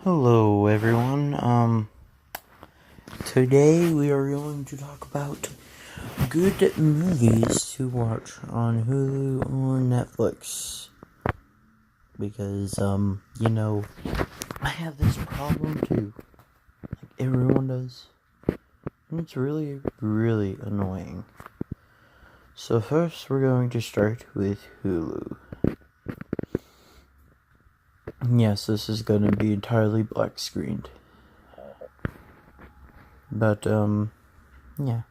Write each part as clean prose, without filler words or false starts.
Hello everyone, today we are going to talk about good movies to watch on Hulu or Netflix, because, I have this problem too, like everyone does, and it's really, really annoying. So first we're going to start with Hulu. Yes, this is going to be entirely black screened. But, yeah.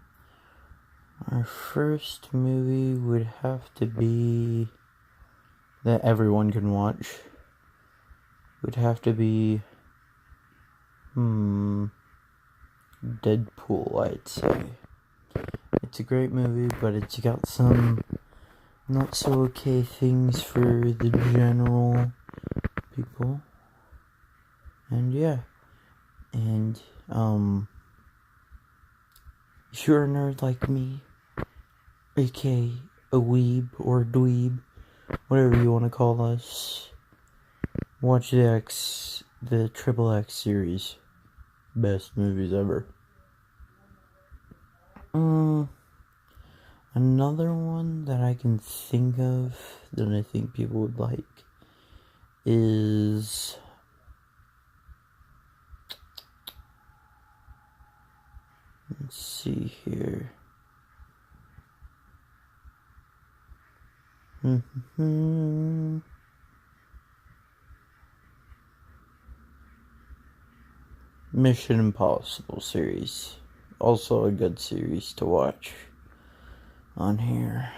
Our first movie would have to be, that everyone can watch, would have to be, Deadpool, I'd say. It's a great movie, but it's got some not so okay things for the general people. And yeah. And, if you're a nerd like me, aka a weeb or dweeb, whatever you want to call us, watch the Triple X series. Best movies ever. Another one that I can think of that I think people would like is, let's see here. Mission Impossible series. Also a good series to watch on here.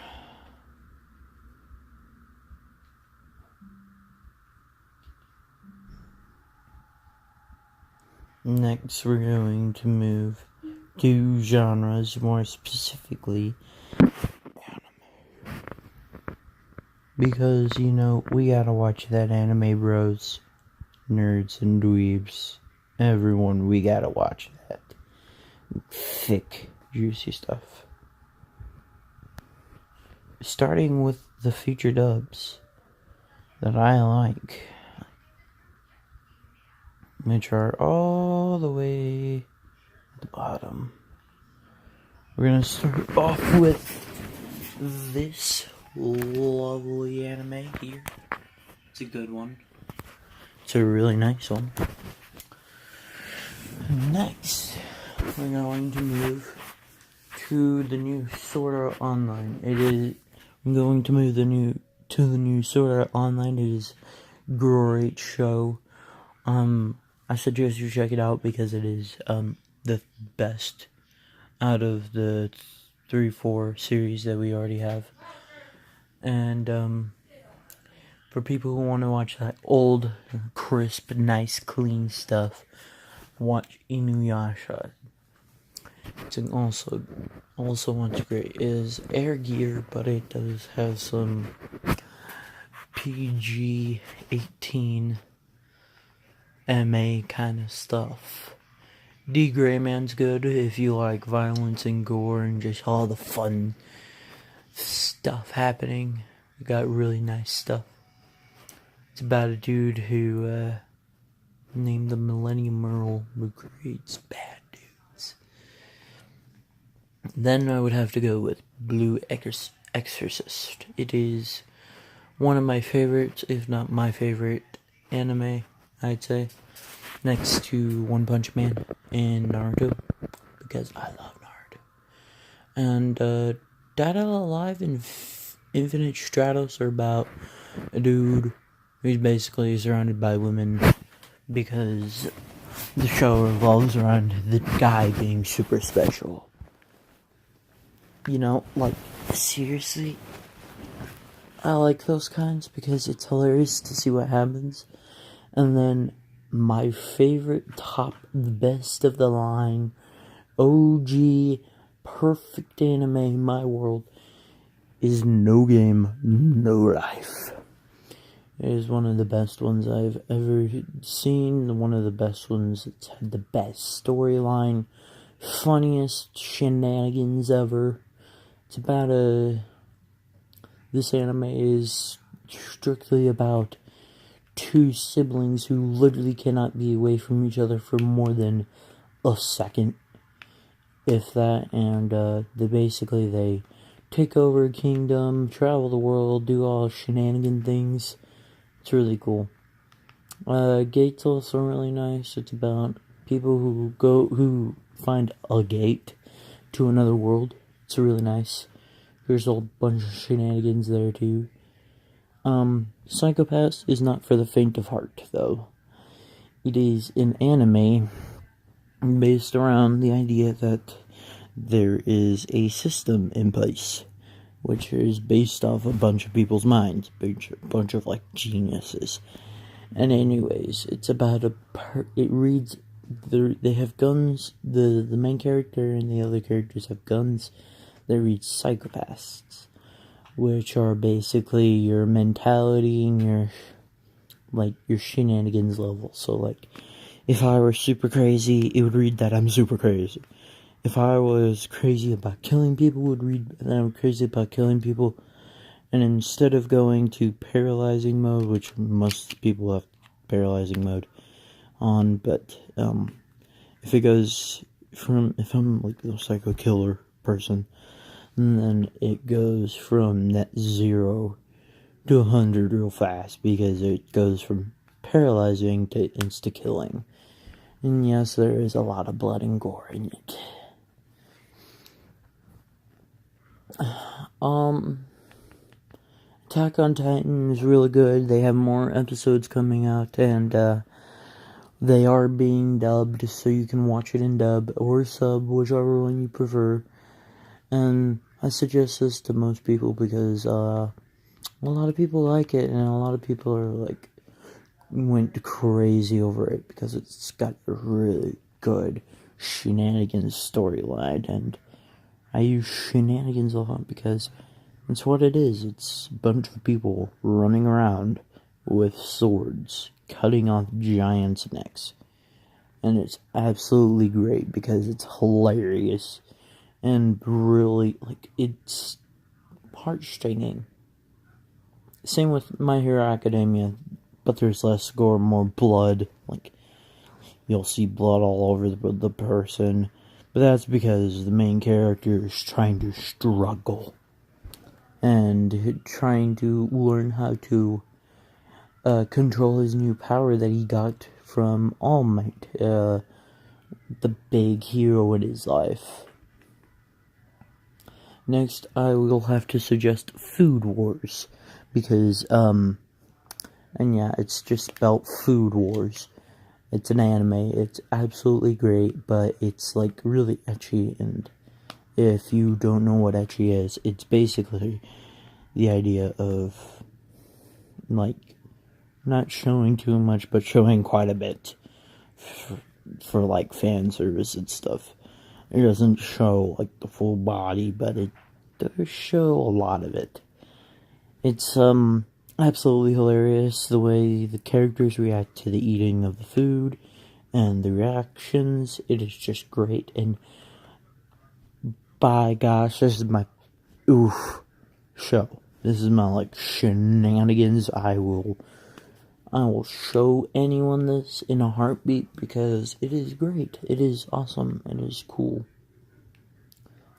Next, we're going to move to genres, more specifically anime. Because, we gotta watch that anime, bros. Nerds and dweebs. Everyone, we gotta watch that. Thick, juicy stuff. Starting with the feature dubs that I like, which are all the way at the bottom. We're gonna start off with this lovely anime here. It's a good one. It's a really nice one. Next, we're going to move to the new Sword Art Online. I'm going to move to the new Sword Art Online. It is a great show. I suggest you check it out because it is the best out of the 3-4 series that we already have. And for people who want to watch that old, crisp, nice, clean stuff, watch Inuyasha. It's also what's great is Air Gear, but it does have some PG-18 MA kind of stuff. D. Grayman's good if you like violence and gore and just all the fun stuff happening. We got really nice stuff. It's about a dude who named the Millennium Earl who creates bad dudes. Then I would have to go with Blue Exorcist. It is one of my favorites, if not my favorite anime, I'd say, next to One Punch Man and Naruto, because I love Naruto. And Dead or Alive and Infinite Stratos are about a dude who's basically surrounded by women because the show revolves around the guy being super special. Seriously, I like those kinds because it's hilarious to see what happens. And then my favorite, the best of the line, OG, perfect anime in my world is No Game, No Life. It is one of the best ones I've ever seen, one of the best ones that's had the best storyline, funniest shenanigans ever. It's about this anime is strictly about two siblings who literally cannot be away from each other for more than a second, if that, and they take over a kingdom, travel the world, do all shenanigan things. It's really cool. Gate's also really nice. It's about people who find a gate to another world. It's really nice. There's a whole bunch of shenanigans there too. Psychopaths is not for the faint of heart, though. It is an anime based around the idea that there is a system in place, which is based off a bunch of people's minds, a bunch of, like, geniuses. And anyways, it's about they have guns, the main character and the other characters have guns. They read psychopaths, which are basically your mentality and your shenanigans level. So, like, if I were super crazy, it would read that I'm super crazy. If I was crazy about killing people, it would read that I'm crazy about killing people. And instead of going to paralyzing mode, which most people have paralyzing mode on, but if I'm like the psycho killer person, then it goes from net 0 to 100 real fast, because it goes from paralyzing to insta-killing. And yes, there is a lot of blood and gore in it. Attack on Titan is really good. They have more episodes coming out, and they are being dubbed, so you can watch it in dub or sub, whichever one you prefer. And I suggest this to most people because a lot of people like it, and a lot of people are like went crazy over it because it's got a really good shenanigans storyline, and I use shenanigans a lot because it's what it is. It's a bunch of people running around with swords, cutting off giants' necks. And it's absolutely great because it's hilarious and really, like, it's heart-straining. Same with My Hero Academia, but there's less gore, more blood. Like, you'll see blood all over the person. But that's because the main character is trying to struggle and trying to learn how to control his new power that he got from All Might, the big hero in his life. Next, I will have to suggest Food Wars, because, and yeah, it's just spelled Food Wars. It's an anime, it's absolutely great, but it's, like, really ecchi, and if you don't know what ecchi is, it's basically the idea of, like, not showing too much, but showing quite a bit for like, fan service and stuff. It doesn't show, like, the full body, but it does show a lot of it. It's, absolutely hilarious the way the characters react to the eating of the food and the reactions. It is just great, and by gosh, this is my show. This is my, like, shenanigans. I will show anyone this in a heartbeat because it is great. It is awesome. It is cool.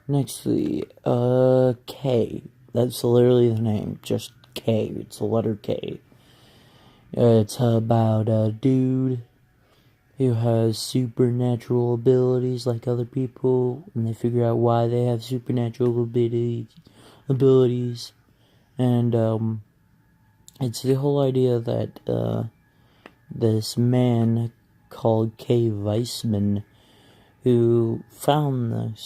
Nextly, K. That's literally the name. Just K. It's the letter K. It's about a dude who has supernatural abilities like other people, and they figure out why they have supernatural abilities. And, it's the whole idea that, this man called K. Weissman, who found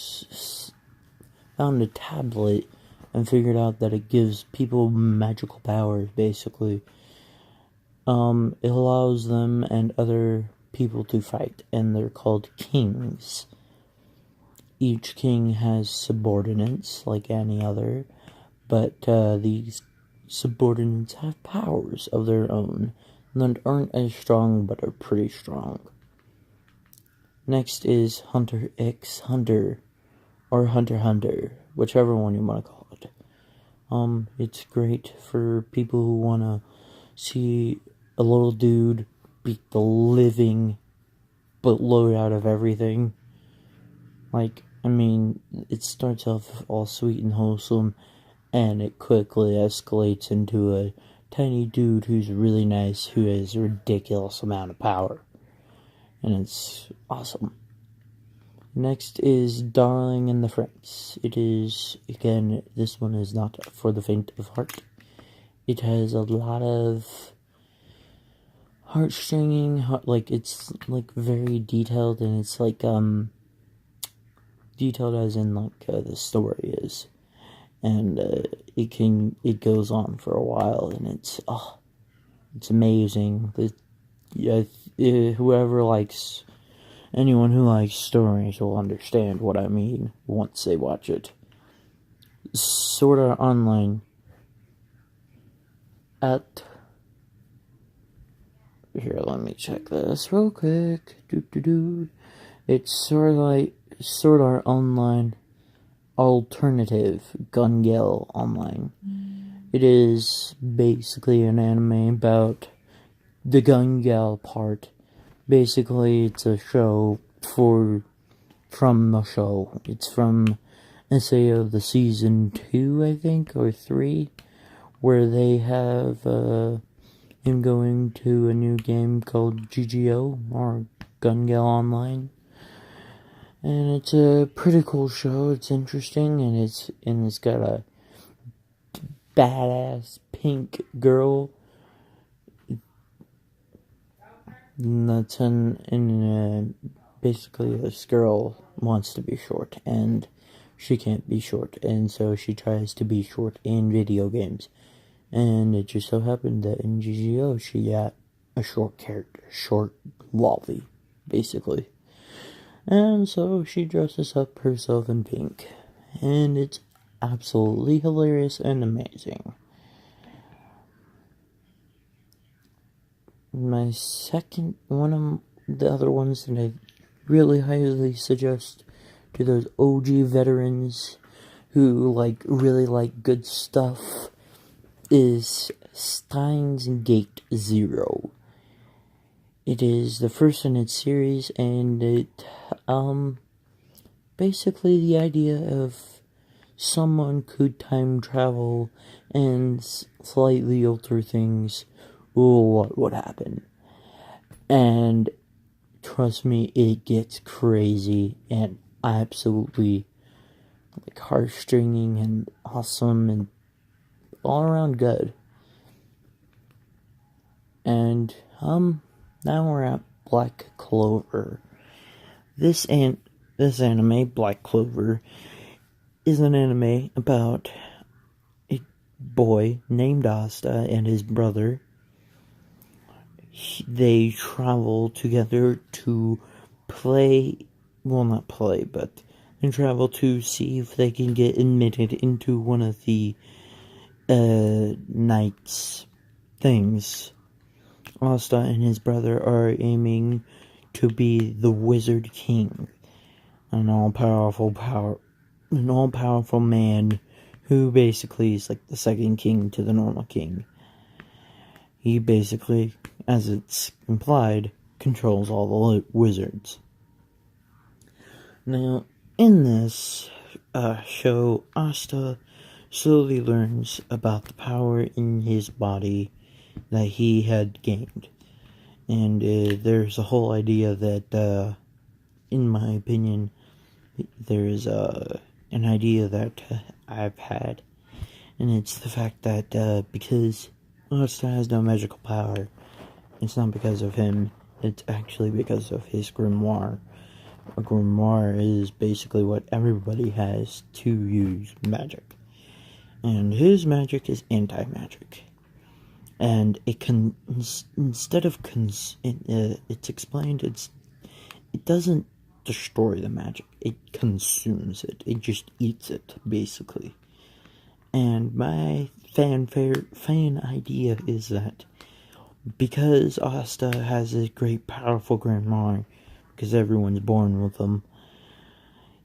a tablet and figured out that it gives people magical powers, basically. It allows them and other people to fight, and they're called kings. Each king has subordinates, like any other, but, these subordinates have powers of their own that aren't as strong but are pretty strong. Next is Hunter x Hunter, or Hunter x Hunter, whichever one you want to call it. It's great for people who want to see a little dude beat the living boatload out of everything. Like, I mean, it starts off all sweet and wholesome, and it quickly escalates into a tiny dude who's really nice, who has a ridiculous amount of power. And it's awesome. Next is Darling in the Franxx. It is, again, this one is not for the faint of heart. It has a lot of heartstringing, like, it's, like, very detailed, and it's, like, detailed as in, like, the story is. And, it goes on for a while, and it's amazing. Anyone who likes stories will understand what I mean once they watch it. Sword Art Online here, let me check this real quick. It's Sword Art Online Alternative Gun Gale Online. It is basically an anime about the Gun Gale part. Basically, it's a show from the show. It's from SAO the season 2, I think, or 3, where they have him going to a new game called GGO, or Gun Gale Online. And it's a pretty cool show. It's interesting, and it's got a badass pink girl. Basically this girl wants to be short, and she can't be short, and so she tries to be short in video games. And it just so happened that in GGO she got a short character, short lolly, basically. And so she dresses up herself in pink, and it's absolutely hilarious and amazing. My second, one of the other ones that I really highly suggest to those OG veterans who really like good stuff is Steins Gate Zero. It is the first in its series, and it, basically the idea of someone could time travel and slightly alter things. What would happen? And trust me, it gets crazy and absolutely heartstringing and awesome and all around good. And now we're at Black Clover. This anime, Black Clover, is an anime about a boy named Asta and his brother. They travel together to they travel to see if they can get admitted into one of the knight's things. Asta and his brother are aiming to be the Wizard King, an all-powerful man who basically is like the second king to the normal king. He basically, as it's implied, controls all the wizards. Now, in this show, Asta slowly learns about the power in his body that he had gained. And there's a whole idea that, in my opinion, there's an idea that I've had. And it's the fact that because Asta has no magical power, it's not because of him, it's actually because of his grimoire. A grimoire is basically what everybody has to use magic. And his magic is anti-magic. And it can, instead of, it's explained, it doesn't destroy the magic, it consumes it. It just eats it, basically. And my fan idea is that because Asta has a great powerful grimoire, because everyone's born with them,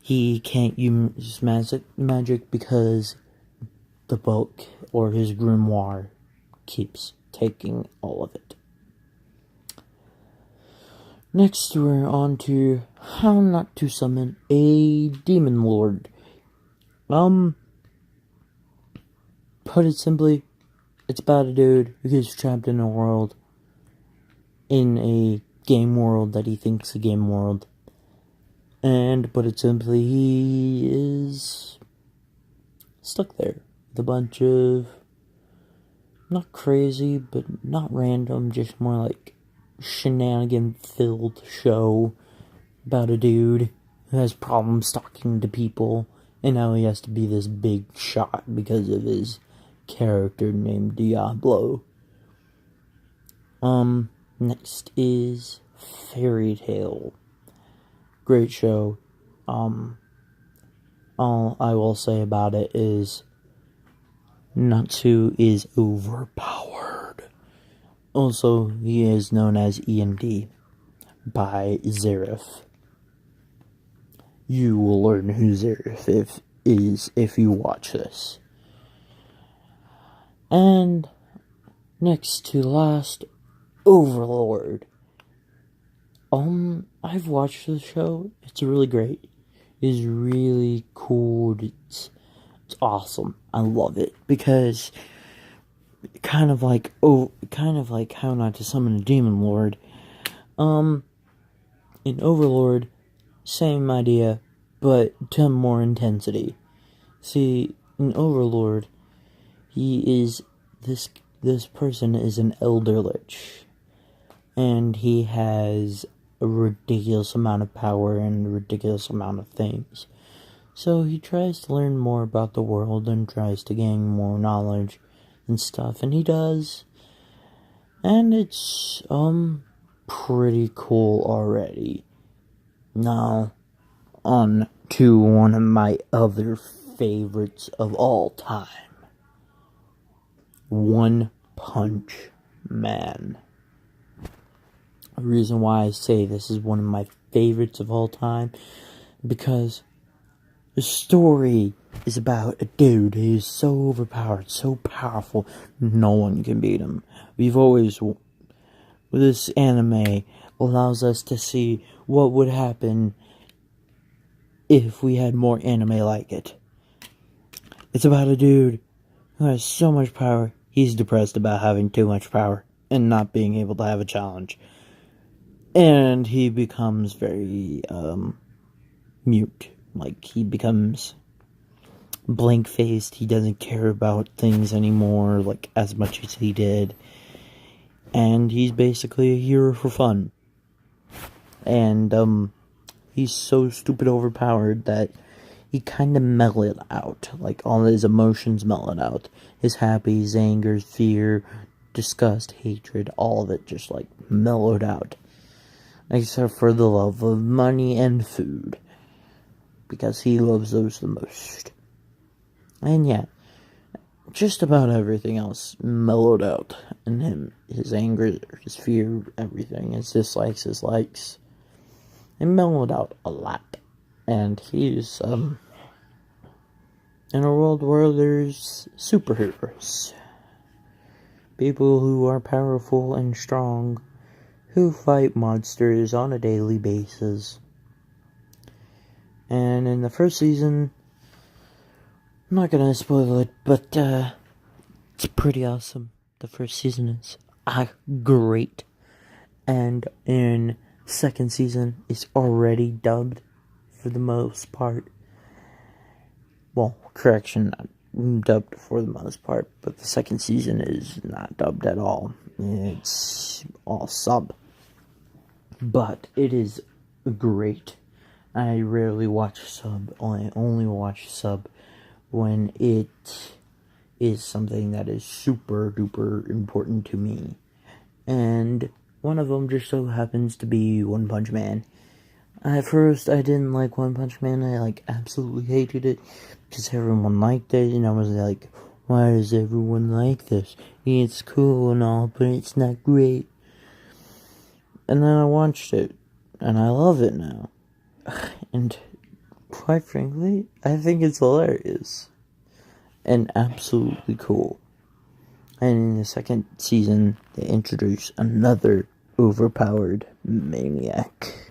he can't use magic because the book or his grimoire keeps taking all of it, Next, we're on to how not to summon a demon lord. Put it simply, it's about a dude who gets trapped in a game world that he thinks a game world. And to put it simply, he is stuck there with a bunch of, not crazy, but not random, just more like shenanigan-filled show about a dude who has problems talking to people, and now he has to be this big shot because of his character named Diablo. Next is Fairy Tail. Great show. All I will say about it is Natsu is overpowered. Also, he is known as EMD by Zeref. You will learn who Zeref is if you watch this. And next to last, Overlord. I've watched the show. It's really great. It's really cool. It's awesome. I love it because kind of like how not to summon a demon lord. In Overlord, same idea, but to more intensity. See, in Overlord, this person is an Elder Lich, and he has a ridiculous amount of power and a ridiculous amount of things. So he tries to learn more about the world and tries to gain more knowledge and stuff, and he does. And it's, pretty cool already. Now, on to one of my other favorites of all time. One Punch Man. The reason why I say this is one of my favorites of all time, because the story is about a dude who is so overpowered, so powerful, no one can beat him. This anime allows us to see what would happen if we had more anime like it. It's about a dude who has so much power, he's depressed about having too much power and not being able to have a challenge. And he becomes very, mute. Like, he becomes blank-faced. He doesn't care about things anymore, like, as much as he did. And he's basically a hero for fun. And, he's so stupid overpowered that he kind of mellowed out. Like, all his emotions mellowed out. His happy, his anger, fear, disgust, hatred, all of it just, like, mellowed out. Except for the love of money and food. Because he loves those the most. And yeah, just about everything else mellowed out in him. His anger, his fear, everything. His dislikes, his likes. It mellowed out a lot. And he's, in a world where there's superheroes. People who are powerful and strong, who fight monsters on a daily basis. And in the first season, I'm not gonna spoil it, but it's pretty awesome. The first season is great. And in second season, it's already dubbed for the most part. Well, correction, not dubbed for the most part, but the second season is not dubbed at all. It's all sub. But it is great. I rarely watch sub. I only watch sub when it is something that is super duper important to me. And one of them just so happens to be One Punch Man. At first, I didn't like One Punch Man. I, absolutely hated it because everyone liked it. And I was like, why does everyone like this? It's cool and all, but it's not great. And then I watched it, and I love it now. And quite frankly, I think it's hilarious. And absolutely cool. And in the second season, they introduce another overpowered maniac.